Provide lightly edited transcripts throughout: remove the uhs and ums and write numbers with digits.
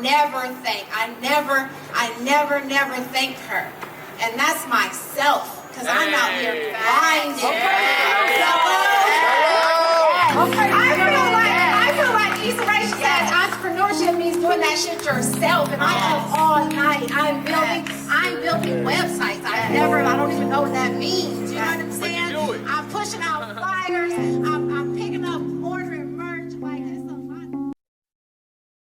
never thank her. And that's myself, because I'm out here grinding. I feel like Issa Rae says entrepreneurship means doing that shit yourself. And I'm up all night. I'm building websites. I don't even know what that means. You know what I'm saying? I'm pushing out flyers. I'm picking up, ordering merch. Like, it's a lot.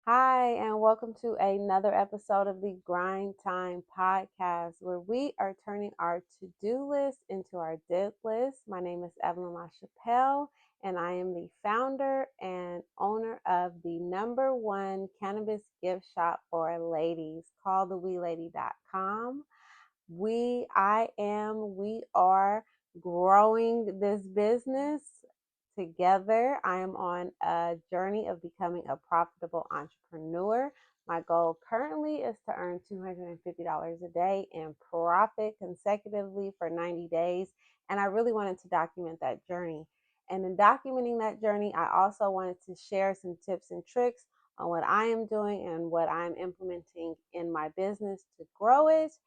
Hi, and welcome to another episode of the Grind Time Podcast, where we are turning our to-do list into our did list. My name is Evelyn LaChapelle, and I am the founder and owner of the #1 cannabis gift shop for ladies called thewelady.com. We are growing this business together. I am on a journey of becoming a profitable entrepreneur. My goal currently is to earn $250 a day in profit consecutively for 90 days. And I really wanted to document that journey. And in documenting that journey, I also wanted to share some tips and tricks on what I am doing and what I'm implementing in my business to grow it.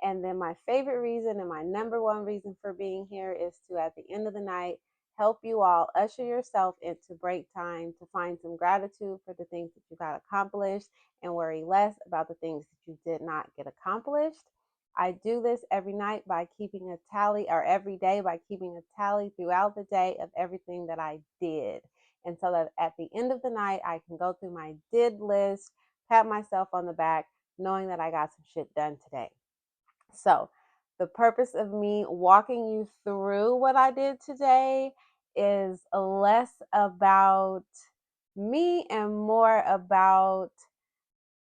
And then my favorite reason and my #1 reason for being here is to, at the end of the night, help you all usher yourself into break time to find some gratitude for the things that you got accomplished and worry less about the things that you did not get accomplished. I do this every night by keeping a tally, or every day by keeping a tally throughout the day of everything that I did. And so that at the end of the night, I can go through my did list, pat myself on the back, knowing that I got some shit done today. So the purpose of me walking you through what I did today is less about me and more about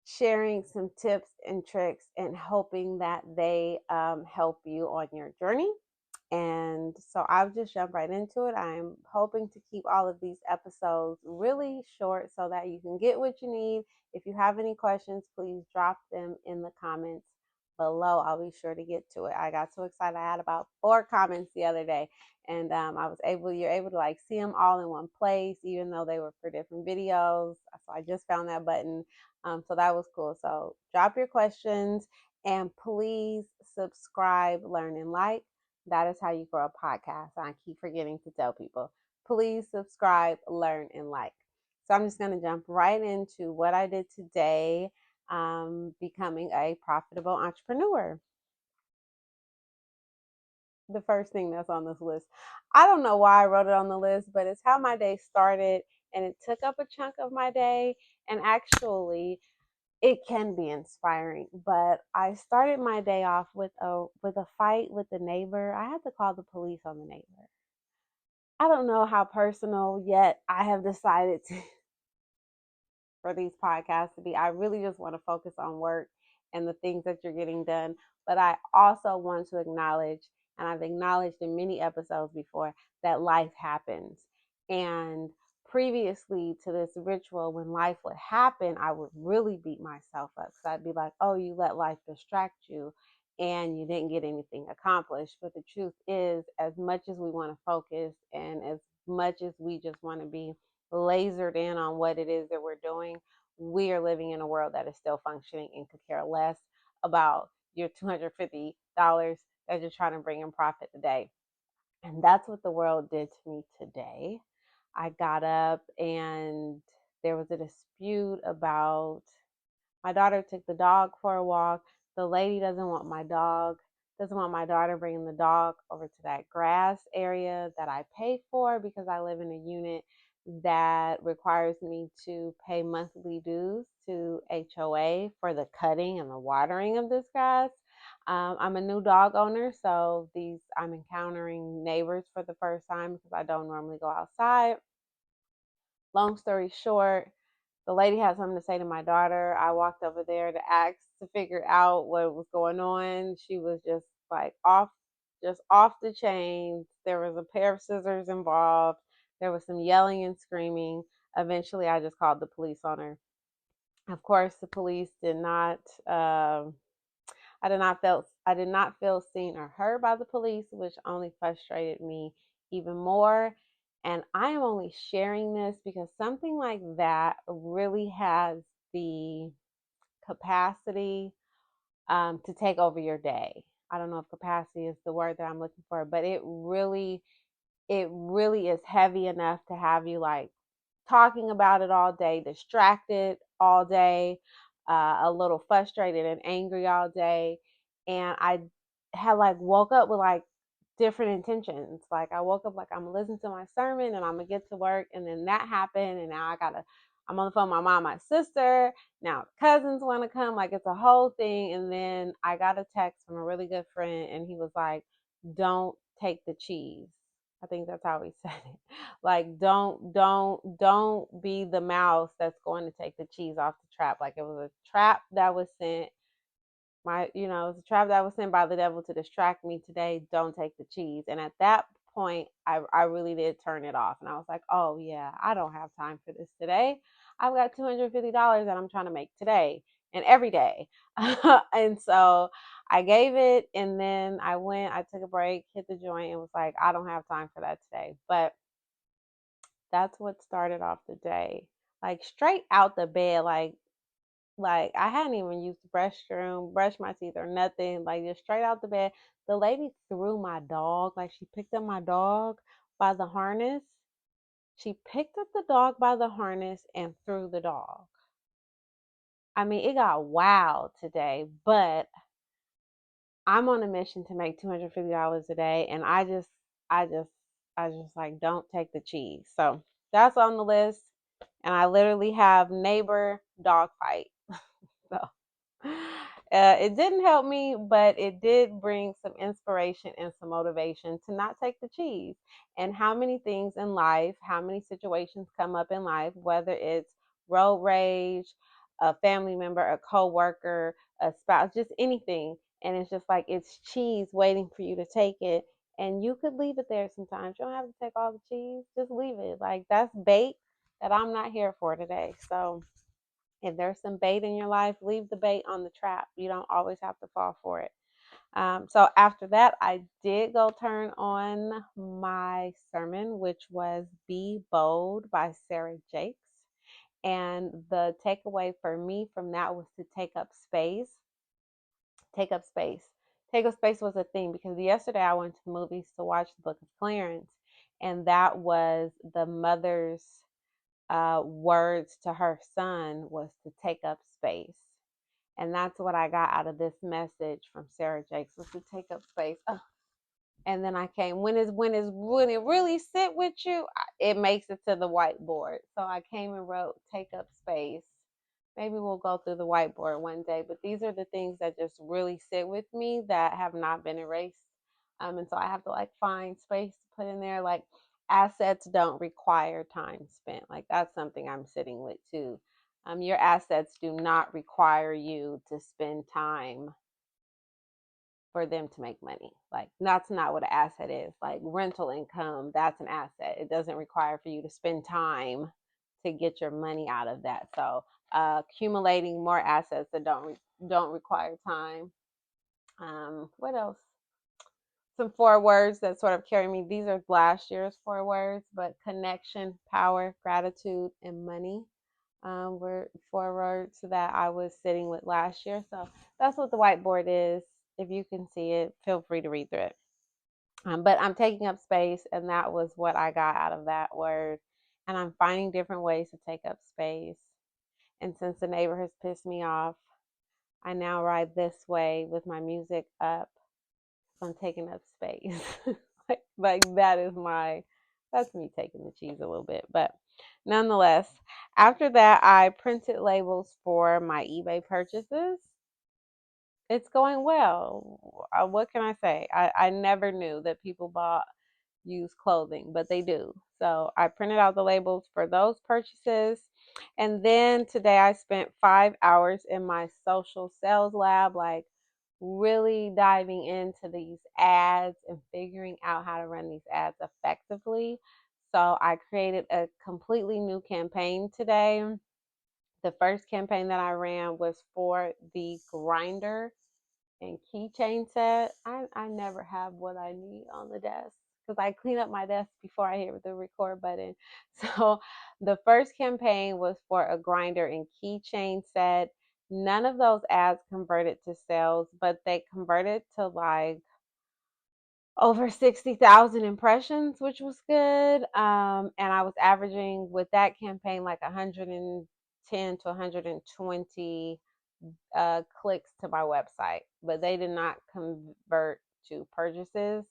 sharing some tips and tricks and hoping that they help you on your journey. And so I'll just jump right into it. I'm hoping to keep all of these episodes really short so that you can get what you need. If you have any questions, please drop them in the comments below. I'll be sure to get to it. I got so excited. I had about 4 comments the other day, and you're able to like see them all in one place, even though they were for different videos. So I just found that button. So that was cool. So drop your questions and please subscribe, learn, and like. That is how you grow a podcast. I keep forgetting to tell people. Please subscribe, learn, and like. So I'm just going to jump right into what I did today, becoming a profitable entrepreneur. The first thing that's on this list. I don't know why I wrote it on the list, but it's how my day started, and it took up a chunk of my day. And actually, it can be inspiring, but I started my day off with a fight with the neighbor. I had to call the police on the neighbor. I don't know how personal yet I have decided to for these podcasts to be. I really just want to focus on work and the things that you're getting done, but I also want to acknowledge, and I've acknowledged in many episodes before, that life happens. And previously to this ritual, when life would happen, I would really beat myself up because I'd be like, oh, you let life distract you and you didn't get anything accomplished. But the truth is, as much as we want to focus and as much as we just want to be lasered in on what it is that we're doing, we are living in a world that is still functioning and could care less about your $250 that you're trying to bring in profit today. And that's what the world did to me today. I got up and there was a dispute about my daughter took the dog for a walk. The lady doesn't want my daughter bringing the dog over to that grass area that I pay for because I live in a unit that requires me to pay monthly dues to HOA for the cutting and the watering of this grass. I'm a new dog owner, so I'm encountering neighbors for the first time because I don't normally go outside. Long story short, the lady had something to say to my daughter. I walked over there to ask to figure out what was going on. She was just like off the chain. There was a pair of scissors involved. There was some yelling and screaming. Eventually, I just called the police on her. Of course, the police did not. I did not feel seen or heard by the police, which only frustrated me even more. And I am only sharing this because something like that really has the capacity to take over your day. I don't know if capacity is the word that I'm looking for, but it really is heavy enough to have you like talking about it all day, distracted all day, a little frustrated and angry all day. And I had like woke up with like different intentions. Like I woke up like I'm gonna listen to my sermon and I'm gonna get to work, and then that happened, and now I'm on the phone with my mom, my sister. Now cousins want to come, like it's a whole thing. And then I got a text from a really good friend, and he was like, "Don't take the cheese." I think that's how he said it. Like, don't be the mouse that's going to take the cheese off the trap. Like it was a trap that was sent it was a trap that was sent by the devil to distract me today. Don't take the cheese. And at that point, I really did turn it off. And I was like, oh, yeah, I don't have time for this today. I've got $250 that I'm trying to make today and every day. And so I gave it. And then I took a break, hit the joint, and was like, I don't have time for that today. But that's what started off the day. Like straight out the bed, like I hadn't even used the restroom, brushed my teeth or nothing. Like just straight out the bed. The lady threw my dog. Like she picked up my dog by the harness. She picked up the dog by the harness and threw the dog. I mean, it got wild today, but I'm on a mission to make $250 a day, and I just, I just like don't take the cheese. So that's on the list, and I literally have neighbor dog fight. So it didn't help me, but it did bring some inspiration and some motivation to not take the cheese. And how many things in life, how many situations come up in life, whether it's road rage, a family member, a coworker, a spouse, just anything. And it's just like it's cheese waiting for you to take it. And you could leave it there sometimes. You don't have to take all the cheese. Just leave it. Like that's bait that I'm not here for today. So if there's some bait in your life, leave the bait on the trap. You don't always have to fall for it. So after that, I did go turn on my sermon, which was Be Bold by Sarah Jakes. And the takeaway for me from that was to take up space. Take up space. Take up space was a thing because yesterday I went to the movies to watch the Book of Clarence, and that was the mother's words to her son was to take up space. And that's what I got out of this message from Sarah Jakes was to take up space. And then I came when it really sit with you, it makes it to the whiteboard. So I came and wrote take up space. Maybe we'll go through the whiteboard one day, but these are the things that just really sit with me that have not been erased. And so I have to like find space to put in there. Like assets don't require time spent. Like that's something I'm sitting with too. Your assets do not require you to spend time for them to make money. Like that's not what an asset is. Like rental income, that's an asset. It doesn't require for you to spend time to get your money out of that. So accumulating more assets that don't require time. What else? Some 4 words that sort of carry me. These are last year's 4 words, but connection, power, gratitude, and money were 4 words that I was sitting with last year. So that's what the whiteboard is. If you can see it, feel free to read through it. But I'm taking up space, and that was what I got out of that word. And I'm finding different ways to take up space. And since the neighbor has pissed me off, I now ride this way with my music up. I'm taking up space. like that's me taking the cheese a little bit. But nonetheless, after that, I printed labels for my eBay purchases. It's going well. What can I say? I never knew that people bought used clothing, but they do. So I printed out the labels for those purchases. And then today I spent 5 hours in my social sales lab, like really diving into these ads and figuring out how to run these ads effectively. So I created a completely new campaign today. The first campaign that I ran was for the grinder and keychain set. I never have what I need on the desk because I clean up my desk before I hit the record button. So the first campaign was for a grinder and keychain set. None of those ads converted to sales, but they converted to like over 60,000 impressions, which was good. And I was averaging with that campaign like 110 to 120 clicks to my website, but they did not convert to purchases.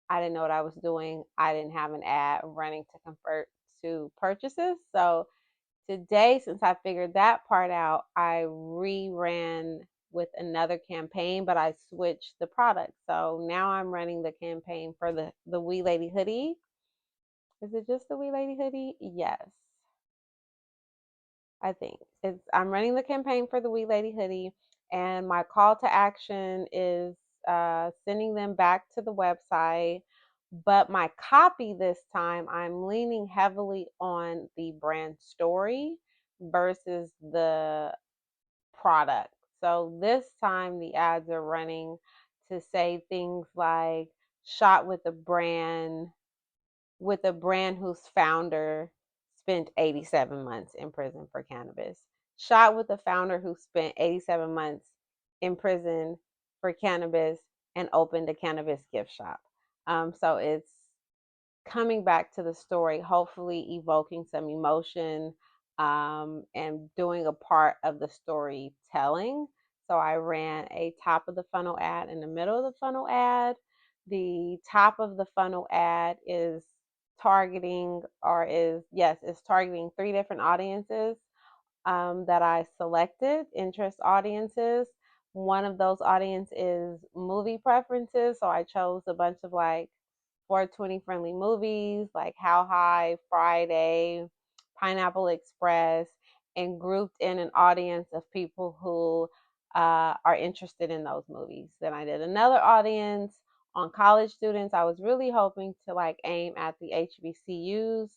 I didn't know what I was doing. I didn't have an ad running to convert to purchases. So today, since I figured that part out, I reran with another campaign, but I switched the product. So now I'm running the campaign for the Wee Lady hoodie. Is it just the Wee Lady hoodie? Yes. I think I'm running the campaign for the Wee Lady hoodie, and my call to action is sending them back to the website. But my copy this time, I'm leaning heavily on the brand story versus the product. So this time, the ads are running to say things like shot with a brand whose founder spent 87 months in prison for cannabis. Shot with a founder who spent 87 months in prison for cannabis and opened a cannabis gift shop. So it's coming back to the story, hopefully evoking some emotion and doing a part of the storytelling. So I ran a top of the funnel ad and the middle of the funnel ad. The top of the funnel ad is targeting three different audiences that I selected, interest audiences. One of those audience is movie preferences. So I chose a bunch of like 420 friendly movies like How High, Friday, Pineapple Express, and grouped in an audience of people who are interested in those movies. Then I did another audience on college students. I was really hoping to like aim at the HBCUs,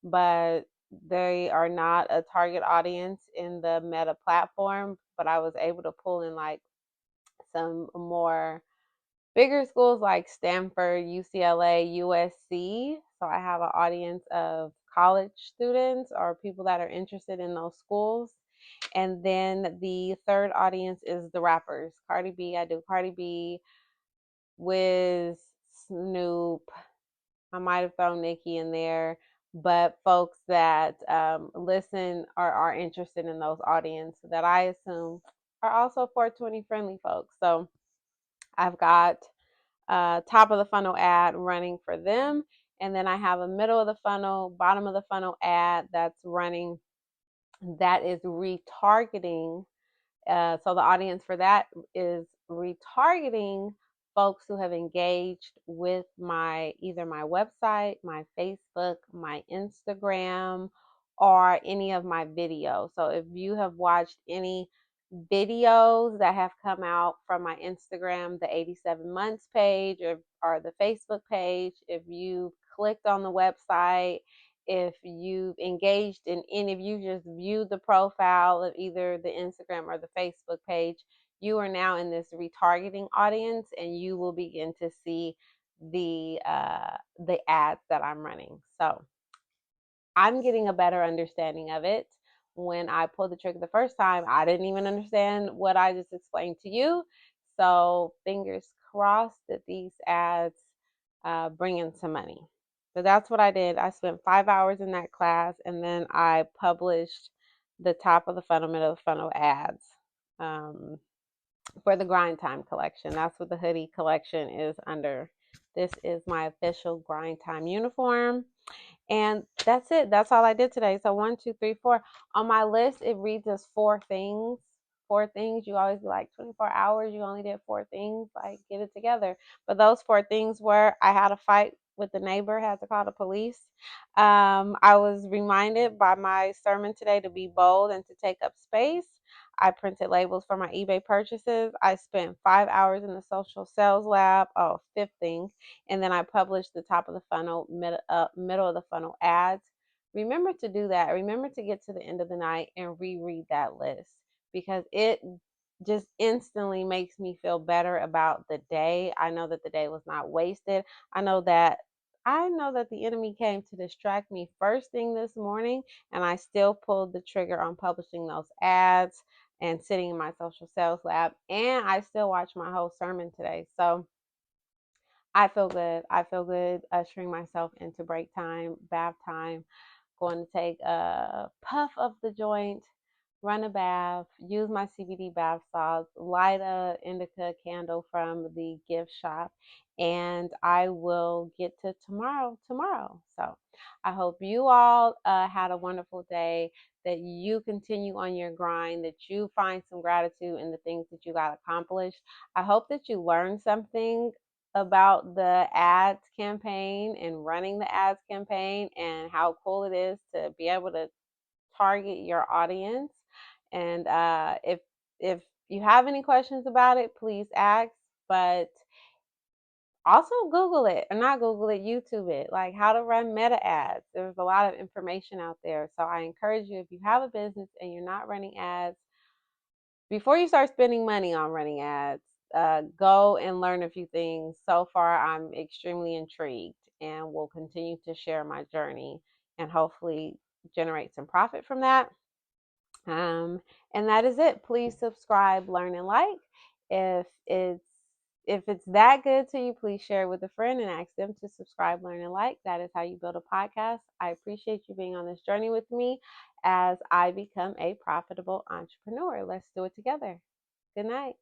but they are not a target audience in the Meta platform. But I was able to pull in like some more bigger schools like Stanford, UCLA, USC. So I have an audience of college students or people that are interested in those schools. And then the third audience is the rappers. Cardi B, I do Cardi B, Wiz, Snoop. I might have thrown Nicki in there, but folks that listen or are interested in those audience that I assume are also 420 friendly folks. So I've got top of the funnel ad running for them. And then I have a middle of the funnel, bottom of the funnel ad that's running that is retargeting. So the audience for that is retargeting folks who have engaged with either my website, my Facebook, my Instagram, or any of my videos. So if you have watched any videos that have come out from my Instagram, the 87 months page, or the Facebook page, if you clicked on the website, if you've engaged in any, if you just viewed the profile of either the Instagram or the Facebook page, you are now in this retargeting audience, and you will begin to see the ads that I'm running. So I'm getting a better understanding of it. When I pulled the trigger the first time, I didn't even understand what I just explained to you. So fingers crossed that these ads bring in some money. So that's what I did. I spent 5 hours in that class, and then I published the top of the funnel, middle of the funnel ads for the Grind Time collection. That's what the hoodie collection is under. This is my official Grind Time uniform. And that's it. That's all I did today. So 1, 2, 3, 4. On my list, it reads as 4 things. 4 things. You always be like 24 hours. You only did 4 things. Like, get it together. But those 4 things were: I had a fight with the neighbor, had to call the police. I was reminded by my sermon today to be bold and to take up space. I printed labels for my eBay purchases. I spent 5 hours in the social sales lab. Oh, fifth thing. And then I published the top of the funnel, middle of the funnel ads. Remember to do that. Remember to get to the end of the night and reread that list, because it just instantly makes me feel better about the day. I know that the day was not wasted. I know that the enemy came to distract me first thing this morning, and I still pulled the trigger on publishing those ads. and sitting in my social sales lab. And I still watched my whole sermon today. So I feel good. I feel good ushering myself into break time, bath time, going to take a puff of the joint, run a bath, use my CBD bath salts, light a indica candle from the gift shop, and I will get to tomorrow. So I hope you all had a wonderful day, that you continue on your grind, that you find some gratitude in the things that you got accomplished. I hope that you learned something about the ads campaign and running the ads campaign, and how cool it is to be able to target your audience. And if you have any questions about it, please ask. But also Google it, or not Google it, YouTube it, like how to run meta ads. There's a lot of information out there. So I encourage you, if you have a business and you're not running ads, before you start spending money on running ads, go and learn a few things. So far, I'm extremely intrigued and will continue to share my journey and hopefully generate some profit from that. And that is it. Please subscribe, learn, and like. If it's that good to you, please share it with a friend and ask them to subscribe, learn, and like. That is how you build a podcast. I appreciate you being on this journey with me as I become a profitable entrepreneur. Let's do it together. Good night.